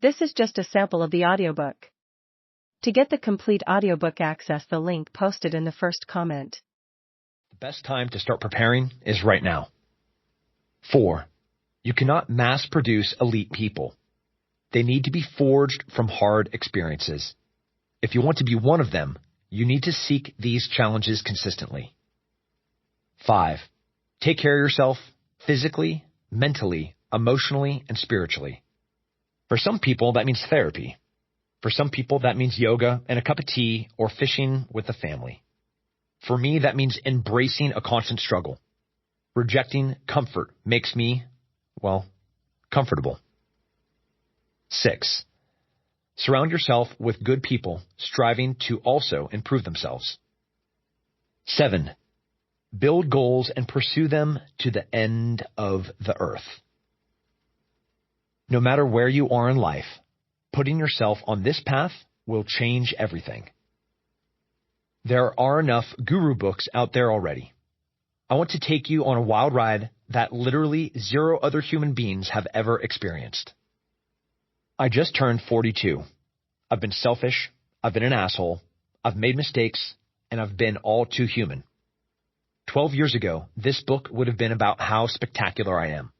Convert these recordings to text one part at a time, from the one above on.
This is just a sample of the audiobook. To get the complete audiobook, access the link posted in the first comment. The best time to start preparing is right now. 4. You cannot mass produce elite people. They need to be forged from hard experiences. If you want to be one of them, you need to seek these challenges consistently. 5. Take care of yourself physically, mentally, emotionally, and spiritually. For some people, that means therapy. For some people, that means yoga and a cup of tea or fishing with the family. For me, that means embracing a constant struggle. Rejecting comfort makes me, comfortable. 6. Surround yourself with good people striving to also improve themselves. 7. Build goals and pursue them to the end of the earth. No matter where you are in life, putting yourself on this path will change everything. There are enough guru books out there already. I want to take you on a wild ride that literally zero other human beings have ever experienced. I just turned 42. I've been selfish, I've been an asshole, I've made mistakes, and I've been all too human. 12 years ago, this book would have been about how spectacular I am.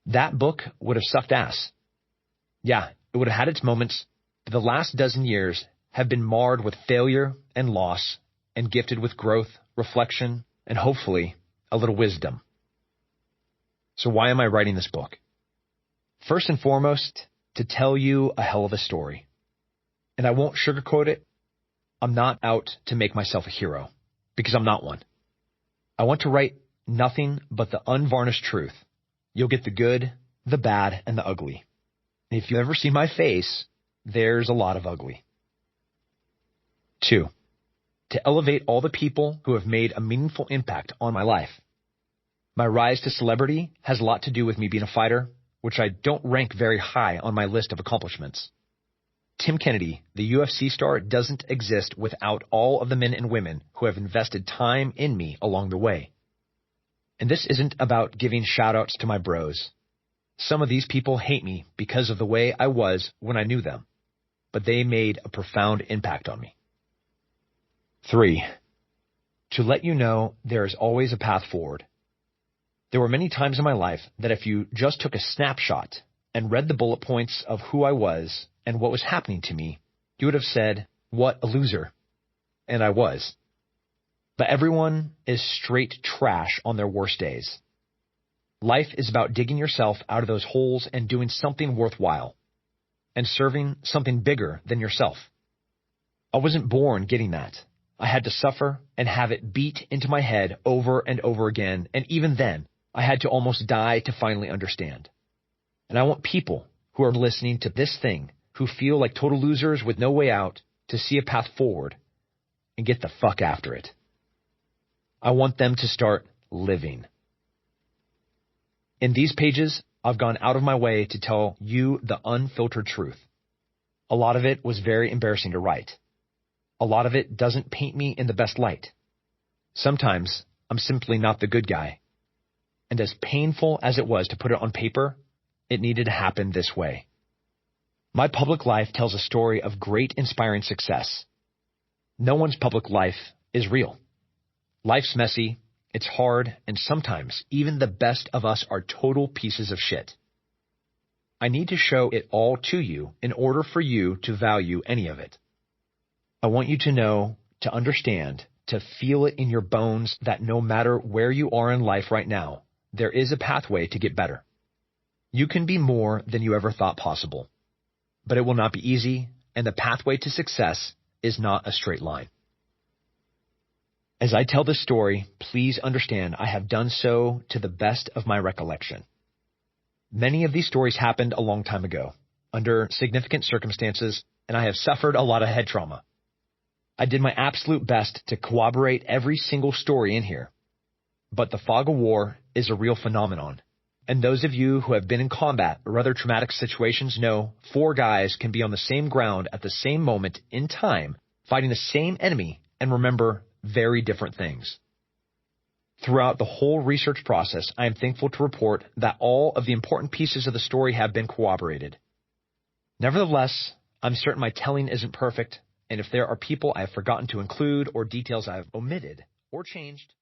That book would have sucked ass. Yeah, it would have had its moments, but the last dozen years have been marred with failure and loss and gifted with growth, reflection, and hopefully a little wisdom. So why am I writing this book? First and foremost, to tell you a hell of a story. And I won't sugarcoat it. I'm not out to make myself a hero, because I'm not one. I want to write nothing but the unvarnished truth. You'll get the good, the bad, and the ugly. If you ever see my face, there's a lot of ugly. 2. To elevate all the people who have made a meaningful impact on my life. My rise to celebrity has a lot to do with me being a fighter, which I don't rank very high on my list of accomplishments. Tim Kennedy, the UFC star, doesn't exist without all of the men and women who have invested time in me along the way. And this isn't about giving shout-outs to my bros. Some of these people hate me because of the way I was when I knew them, but they made a profound impact on me. 3. To let you know there is always a path forward. There were many times in my life that if you just took a snapshot and read the bullet points of who I was and what was happening to me, you would have said, what a loser. And I was. But everyone is straight trash on their worst days. Life is about digging yourself out of those holes and doing something worthwhile and serving something bigger than yourself. I wasn't born getting that. I had to suffer and have it beat into my head over and over again, and even then, I had to almost die to finally understand. And I want people who are listening to this thing, who feel like total losers with no way out, to see a path forward and get the fuck after it. I want them to start living. In these pages, I've gone out of my way to tell you the unfiltered truth. A lot of it was very embarrassing to write. A lot of it doesn't paint me in the best light. Sometimes I'm simply not the good guy. And as painful as it was to put it on paper, it needed to happen this way. My public life tells a story of great inspiring success. No one's public life is real. Life's messy, it's hard, and sometimes even the best of us are total pieces of shit. I need to show it all to you in order for you to value any of it. I want you to know, to understand, to feel it in your bones that no matter where you are in life right now, there is a pathway to get better. You can be more than you ever thought possible. But it will not be easy, and the pathway to success is not a straight line. As I tell this story, please understand I have done so to the best of my recollection. Many of these stories happened a long time ago, under significant circumstances, and I have suffered a lot of head trauma. I did my absolute best to corroborate every single story in here. But the fog of war is a real phenomenon. And those of you who have been in combat or other traumatic situations know 4 guys can be on the same ground at the same moment in time, fighting the same enemy, and remember very different things. Throughout the whole research process, I am thankful to report that all of the important pieces of the story have been corroborated. Nevertheless, I'm certain my telling isn't perfect, and if there are people I have forgotten to include or details I have omitted or changed,